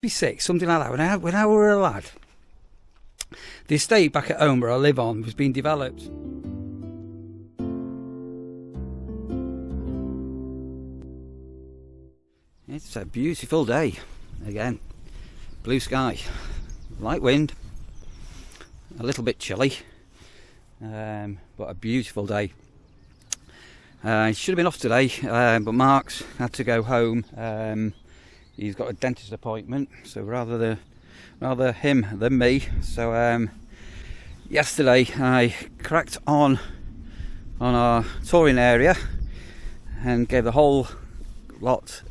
6, something like that, when I were a lad. The estate back at home where I live on was being developed. It's a beautiful day again. Blue sky, light wind, a little bit chilly, but a beautiful day. It should have been off today, but Mark's had to go home. He's got a dentist appointment, so rather him than me. So yesterday I cracked on our touring area and gave the whole lot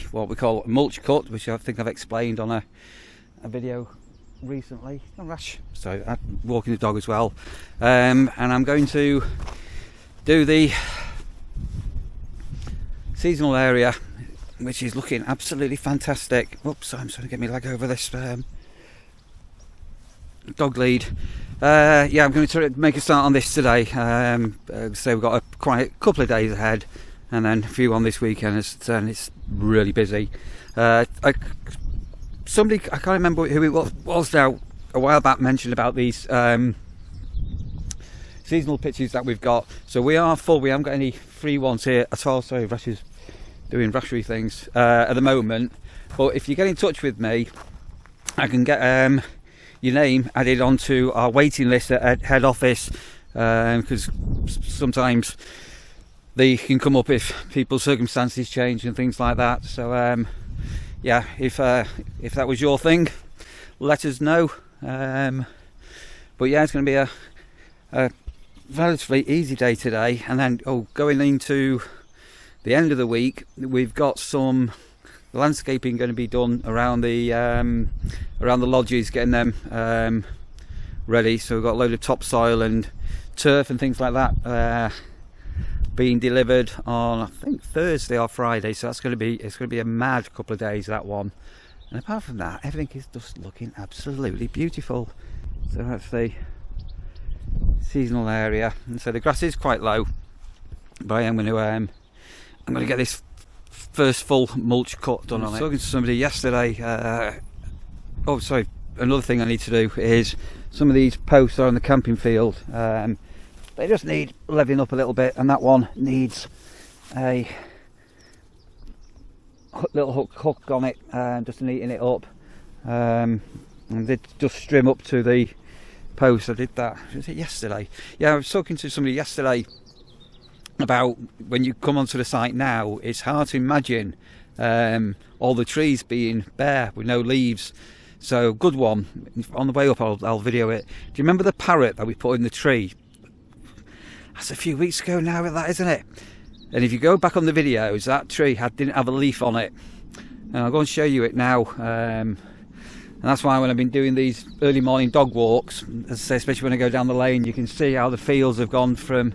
what we call a mulch cut, which I think I've explained on a video recently. Oh, rash. So I'm walking the dog as well, and I'm going to do the seasonal area, which is looking absolutely fantastic. Oops, I'm trying to get my leg over this dog lead. Yeah, I'm going to make a start on this today. So we've got quite a couple of days ahead, and then a few on this weekend, and it's really busy. Somebody, I can't remember who it was now, a while back mentioned about these seasonal pitches that we've got. So we are full. We haven't got any free ones here at all. Sorry, Rash is doing rashery things at the moment, but if you get in touch with me, I can get your name added onto our waiting list at head office, because sometimes they can come up if people's circumstances change and things like that. So yeah, if that was your thing, let us know. But yeah, it's going to be a relatively easy day today, and then going into the end of the week, we've got some landscaping going to be done around the lodges, getting them ready. So we've got a load of topsoil and turf and things like that being delivered on, I think, Thursday or Friday. So it's going to be a mad couple of days, that one. And apart from that, everything is just looking absolutely beautiful. So that's the seasonal area, and so the grass is quite low, but I'm going to get this first full mulch cut done on it. I was talking to somebody yesterday. Oh, sorry. Another thing I need to do is some of these posts are on the camping field. They just need leveling up a little bit, and that one needs a little hook on it, just to neaten it up. And they just strim up to the post. I did that. Was it yesterday? Yeah, I was talking to somebody yesterday about when you come onto the site now, it's hard to imagine all the trees being bare with no leaves. So good one. On the way up, I'll video it. Do you remember the parrot that we put in the tree? That's a few weeks ago now, that, isn't it? And if you go back on the videos, that tree didn't have a leaf on it. And I'll go and show you it now. And that's why when I've been doing these early morning dog walks, as I say, especially when I go down the lane, you can see how the fields have gone from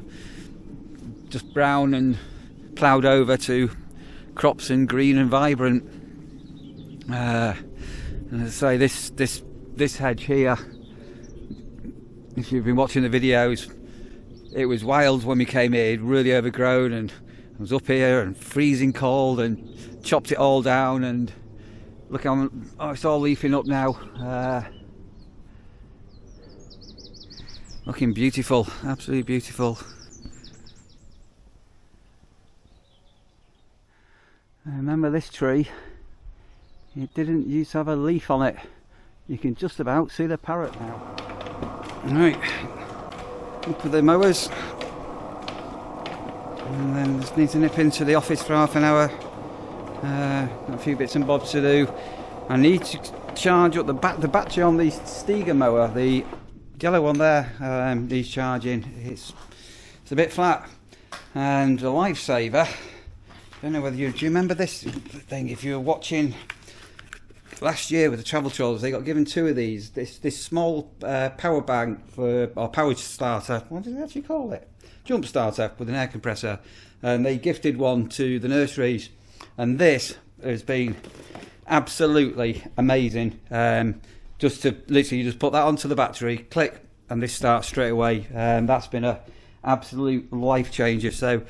just brown and ploughed over to crops and green and vibrant. And as I say, this hedge here, if you've been watching the videos, it was wild when we came here, really overgrown, and I was up here and freezing cold and chopped it all down, and look how it's all leafing up now. Looking beautiful, absolutely beautiful. I remember this tree, it didn't used to have a leaf on it. You can just about see the parrot now. Right, up with the mowers, and then just need to nip into the office for half an hour. Got a few bits and bobs to do. I need to charge up the battery on the Stiga mower, the yellow one there. Needs charging. It's a bit flat, and the lifesaver. I don't know whether do you remember this thing? If you were watching last year with the travel trawlers, they got given 2 of these. This small power bank or power starter. What did they actually call it? Jump starter with an air compressor. And they gifted one to the nurseries. And this has been absolutely amazing. Just to literally just put that onto the battery, click, and this starts straight away. That's been a absolute life changer. So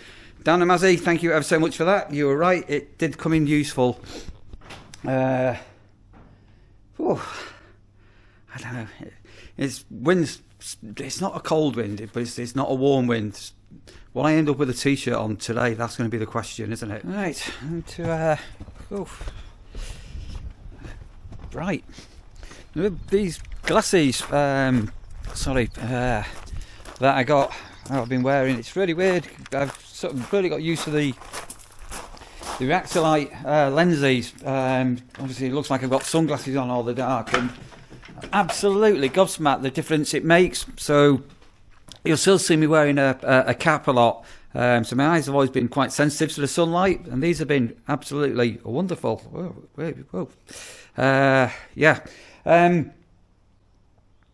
Dan and Mazzy, thank you ever so much for that. You were right, it did come in useful. I don't know. It's winds. It's not a cold wind, but it's not a warm wind. Will I end up with a t-shirt on today? That's going to be the question, isn't it? Right, to right. These glasses, that I got, I've been wearing. It's really weird. I've sort of really got used to the Reactolite lenses. Obviously, it looks like I've got sunglasses on all the dark, and absolutely gobsmacked the difference it makes. So you'll still see me wearing a cap a lot. So my eyes have always been quite sensitive to the sunlight, and these have been absolutely wonderful. Whoa. Yeah.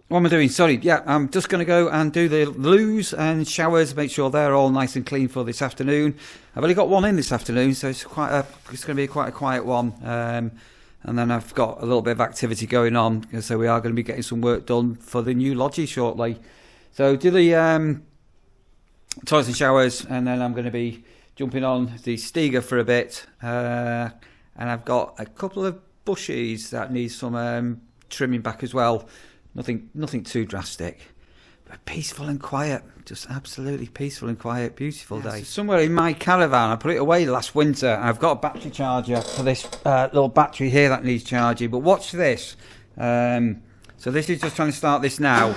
What am I doing? Sorry. Yeah, I'm just going to go and do the loos and showers, make sure they're all nice and clean for this afternoon. I've only got one in this afternoon, so it's going to be quite a quiet one. And then I've got a little bit of activity going on, so we are going to be getting some work done for the new lodgy shortly. So do the toilets and showers, and then I'm going to be jumping on the Stiga for a bit. And I've got a couple of bushes that need some trimming back as well. Nothing too drastic, but peaceful and quiet. Just absolutely peaceful and quiet. Beautiful day. So somewhere in my caravan, I put it away last winter. I've got a battery charger for this little battery here that needs charging. But watch this. So this is just trying to start this now.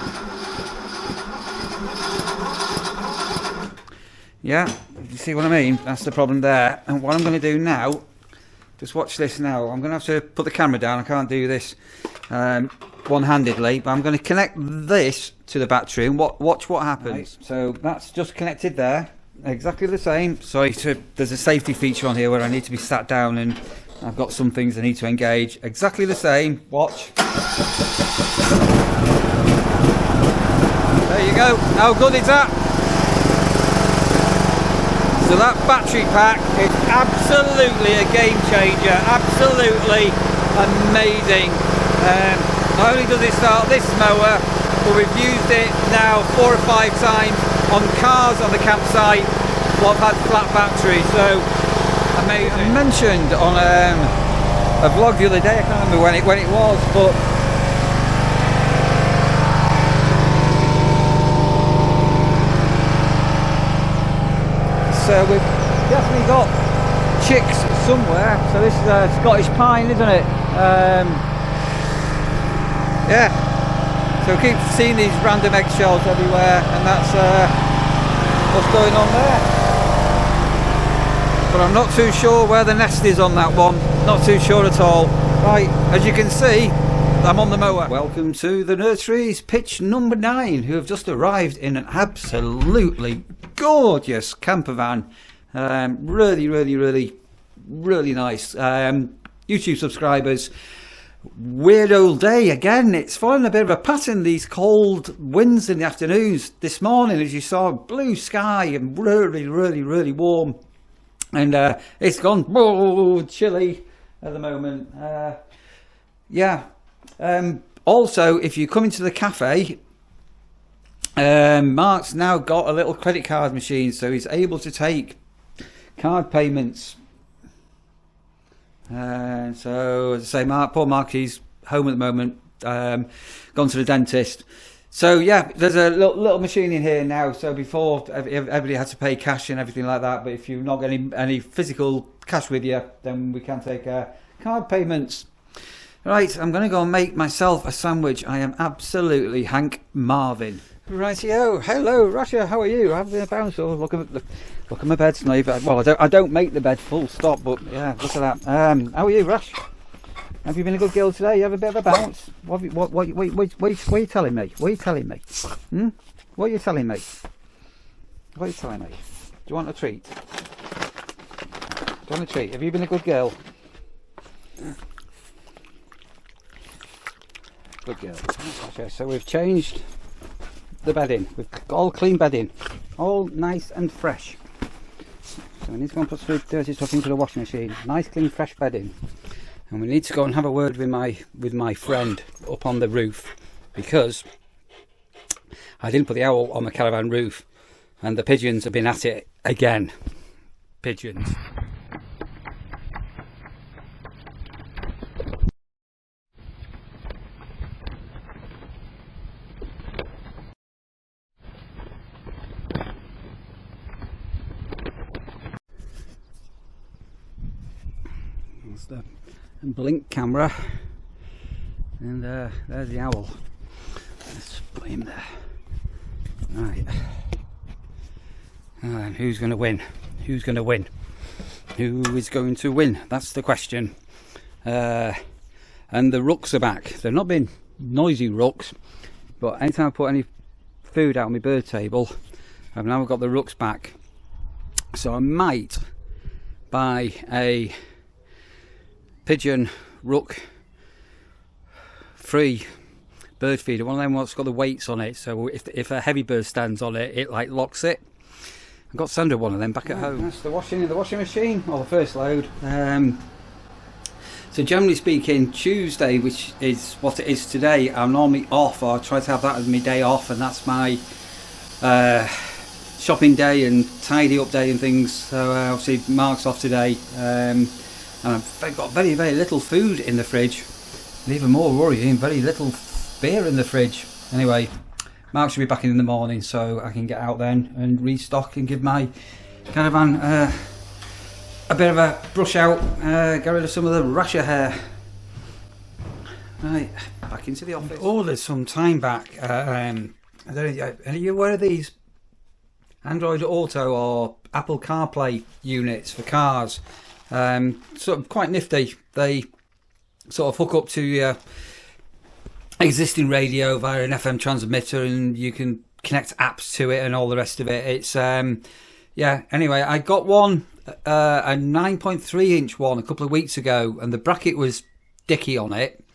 Yeah, you see what I mean? That's the problem there. And what I'm going to do now, just watch this now. I'm going to have to put the camera down. I can't do this one-handedly, but I'm going to connect this to the battery and watch what happens. Right. So that's just connected there, exactly the same. Sorry, there's a safety feature on here where I need to be sat down, and I've got some things I need to engage. Exactly the same. Watch. There you go. How good is that? So that battery pack is absolutely a game changer. Absolutely amazing. Not only does it start this mower, but we've used it now 4 or 5 times on cars on the campsite what have had flat batteries. So amazing. I mentioned on a vlog the other day, I can't remember when it was, but so we've definitely got chicks somewhere. So this is a Scottish pine, isn't it? Yeah, so we keep seeing these random eggshells everywhere, and that's what's going on there. But I'm not too sure where the nest is on that one. Not too sure at all. Right, as you can see, I'm on the mower. Welcome to the nurseries, pitch number 9, who have just arrived in an absolutely gorgeous camper van. Really nice. YouTube subscribers. Weird old day again. It's following a bit of a pattern, these cold winds in the afternoons. This morning, as you saw, blue sky and really warm, and it's gone chilly at the moment. Yeah. Also, if you come into the cafe, Mark's now got a little credit card machine, so he's able to take card payments. So as I say, poor Mark, he's home at the moment, gone to the dentist. So yeah, there's a little machine in here now. So before, everybody had to pay cash and everything like that, but if you've not got any physical cash with you, then we can take card payments. Right, I'm going to go and make myself a sandwich. I am absolutely Hank Marvin. Rightio, hello Russia, how are you? I've been about, so look at my bed, Snave. Well, I don't make the bed full stop, but yeah, look at that. How are you, Rush? Have you been a good girl today? You have a bit of a bounce? What are you telling me? What are you telling me? What are you telling me? What are you telling me? Do you want a treat? Do you want a treat? Have you been a good girl? Good girl. Okay, so we've changed the bedding. We've got all clean bedding, all nice and fresh. So we need to go and put some dirty stuff into the washing machine. Nice, clean, fresh bedding. And we need to go and have a word with my friend up on the roof, because I didn't put the owl on the caravan roof, and the pigeons have been at it again. Pigeons. That's the blink camera, and there's the owl. Let's put him there. Right. And who's going to win? Who's going to win? Who is going to win? That's the question. And the rooks are back. They've not been noisy rooks, but anytime I put any food out on my bird table, I've now got the rooks back. So I might buy a pigeon rook free bird feeder, one of them what's got the weights on it, so if a heavy bird stands on it, it like locks it. I've got Sandra one of them back at home. That's the washing in the washing machine, or the first load. So generally speaking, Tuesday, which is what it is today, I'm normally off, or I try to have that as my day off, and that's my shopping day and tidy up day and things. So obviously Mark's off today, and I've got very, very little food in the fridge, and even more worrying, very little beer in the fridge. Anyway, Mark should be back in the morning, so I can get out then and restock and give my caravan a bit of a brush out, get rid of some of the rasher hair. Right, back into the office. Ordered some time back. I don't know, are you aware of these Android Auto or Apple CarPlay units for cars? Sort of quite nifty. They sort of hook up to your existing radio via an FM transmitter, and you can connect apps to it and all the rest of it. It's yeah, anyway, I got one, a 9.3 inch one a couple of weeks ago, and the bracket was dicky on it,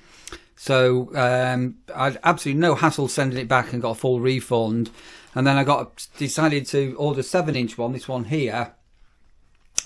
so I had absolutely no hassle sending it back and got a full refund. And then I decided to order a 7-inch one, this one here,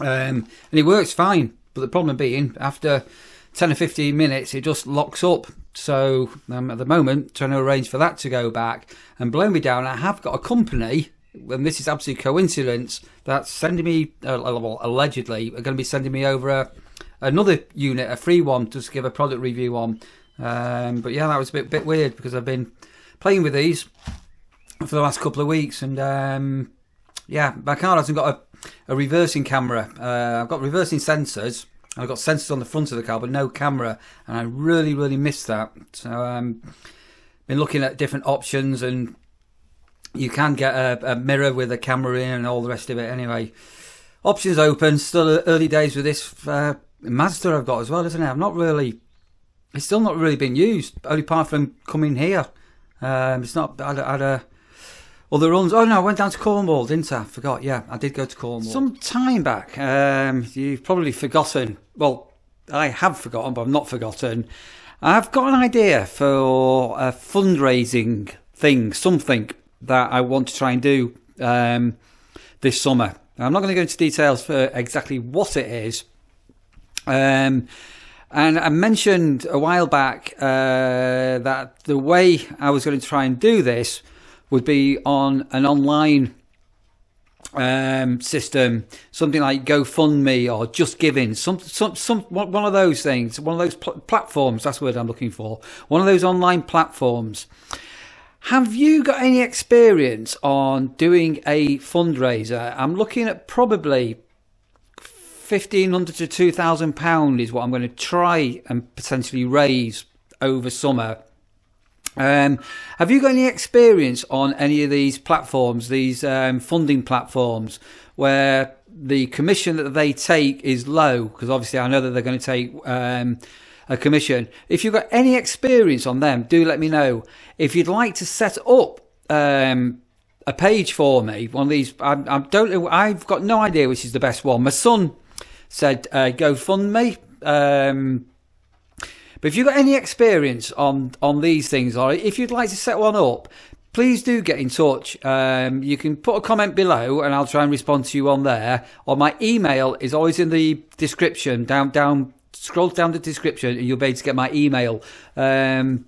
and it works fine, but the problem being, after 10 or 15 minutes it just locks up. So at the moment trying to arrange for that to go back, and blow me down, I have got a company, and this is absolute coincidence, that's sending me, well, allegedly are going to be sending me over another unit, a free one, just to give a product review on. But yeah, that was a bit weird, because I've been playing with these for the last couple of weeks, and yeah, my car hasn't got a reversing camera. I've got reversing sensors. I've got sensors on the front of the car, but no camera, and I really, really miss that. So been looking at different options, and you can get a mirror with a camera in and all the rest of it. Anyway, options open. Still early days with this Mazda I've got as well, isn't it? It's still not really been used, only apart from coming here. It's not. I had other runs. Oh no, I went down to Cornwall, didn't I? Forgot. Yeah, I did go to Cornwall some time back. You've probably forgotten. Well, I have forgotten, but I've not forgotten. I've got an idea for a fundraising thing, something that I want to try and do this summer. I'm not going to go into details for exactly what it is. And I mentioned a while back that the way I was going to try and do this would be on an online system, something like GoFundMe or Just Giving, one of those things, one of those platforms. That's the word I'm looking for. One of those online platforms. Have you got any experience on doing a fundraiser? I'm looking at probably £1,500 to £2,000 is what I'm going to try and potentially raise over summer. Have you got any experience on any of these platforms, these funding platforms, where the commission that they take is low? Because obviously I know that they're going to take a commission. If you've got any experience on them, do let me know. If you'd like to set up a page for me, one of these, I don't know, I've got no idea which is the best one. My son said GoFundMe. But if you've got any experience on these things, or if you'd like to set one up, please do get in touch. You can put a comment below and I'll try and respond to you on there. Or my email is always in the description. Scroll down the description and you'll be able to get my email. So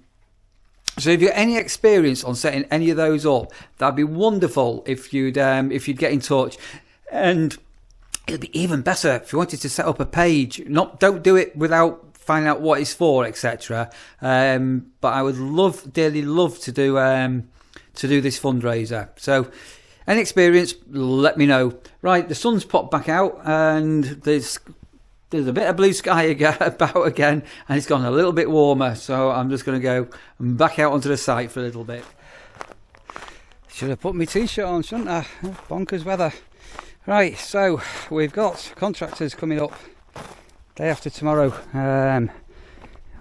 if you've got any experience on setting any of those up, that'd be wonderful if you'd get in touch. And it'd be even better if you wanted to set up a page. Don't do it without finding out what it's for, etc. But I would dearly love to do this fundraiser. So, any experience, let me know. Right, the sun's popped back out, and the there's a bit of blue sky about again, and it's gone a little bit warmer, so I'm just going to go back out onto the site for a little bit. Should have put my t-shirt on, shouldn't I? Bonkers weather. Right, so we've got contractors coming up day after tomorrow.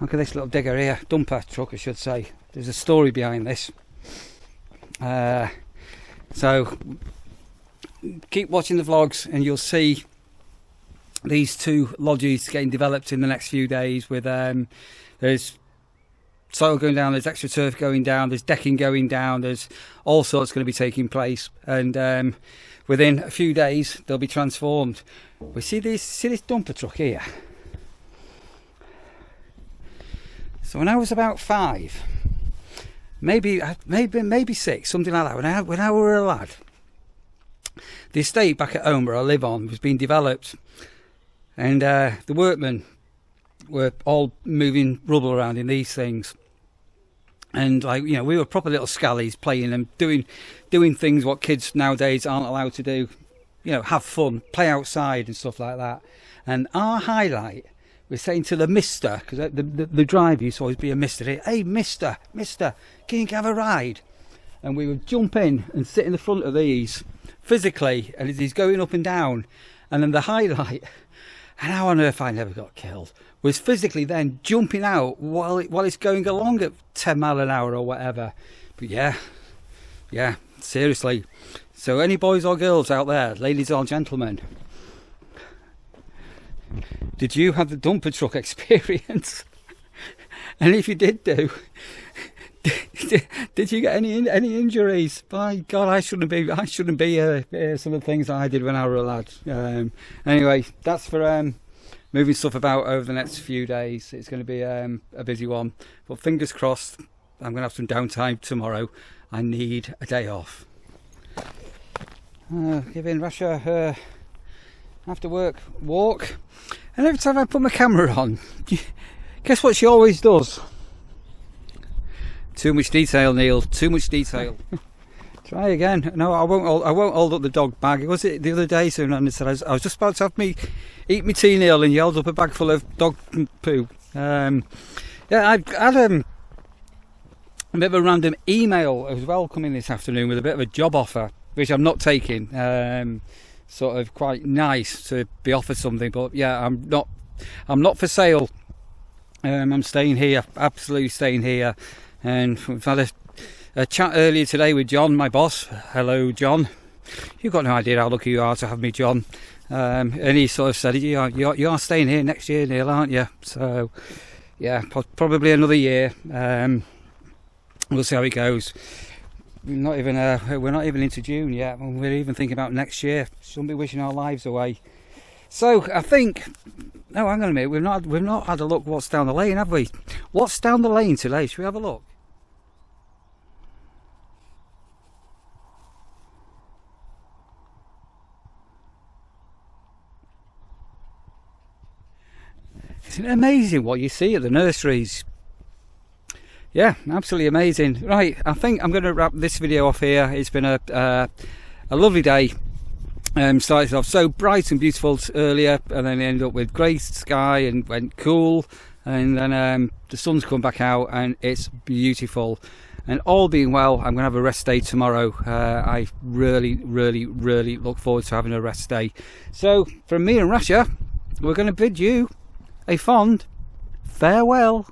Look at this little digger here, dumper truck I should say. There's a story behind this. So keep watching the vlogs and you'll see these two lodges getting developed in the next few days with there's soil going down, there's extra turf going down, there's decking going down, there's all sorts going to be taking place, and within a few days they'll be transformed. We see this dumper truck here. So when I was about 5, maybe 6, something like that, when I were a lad, the estate back at home where I live on was being developed, and the workmen were all moving rubble around in these things, and like, you know, we were proper little scallies playing and doing things what kids nowadays aren't allowed to do, you know, have fun, play outside and stuff like that. And our highlight was saying to the mister, because the driver used to always be a mister, hey mister, can you have a ride? And we would jump in and sit in the front of these physically, and he's going up and down. And then the highlight, and how on earth I never got killed, was physically then jumping out while it's going along at 10 mile an hour or whatever. But yeah, seriously. So any boys or girls out there, ladies or gentlemen, did you have the dumper truck experience? And if you did did you get any injuries? By God, I shouldn't be some of the things I did when I was a lad. Anyway, that's for moving stuff about over the next few days. It's going to be a busy one, but fingers crossed. I'm going to have some downtime tomorrow. I need a day off. Giving Russia after work walk, and every time I put my camera on, guess what she always does? Too much detail, Neil. Too much detail. Try again. No, I won't hold up the dog bag. Was it the other day? Soon, and said I was just about to have me eat my tea, Neil, and you held up a bag full of dog poo. Yeah, I had a bit of a random email as well coming this afternoon with a bit of a job offer, which I'm not taking. Sort of quite nice to be offered something, but yeah, I'm not for sale. I'm staying here, absolutely staying here. And we've had a chat earlier today with John, my boss. Hello, John. You've got no idea how lucky you are to have me, John. And he sort of said, you are staying here next year, Neil, aren't you? So, yeah, probably another year. We'll see how it goes. We're not even into June yet. We're even thinking about next year. Shouldn't be wishing our lives away. So I think. No, hang on a minute. We've not had a look what's down the lane, have we? What's down the lane today? Should we have a look? Isn't it amazing what you see at the nurseries? Yeah, absolutely amazing. Right, I think I'm going to wrap this video off here. It's been a lovely day. Started off so bright and beautiful earlier, and then ended up with grey sky and went cool, and then the sun's come back out and it's beautiful. And all being well, I'm going to have a rest day tomorrow. I really look forward to having a rest day. So from me and Rasha, we're going to bid you a fond farewell.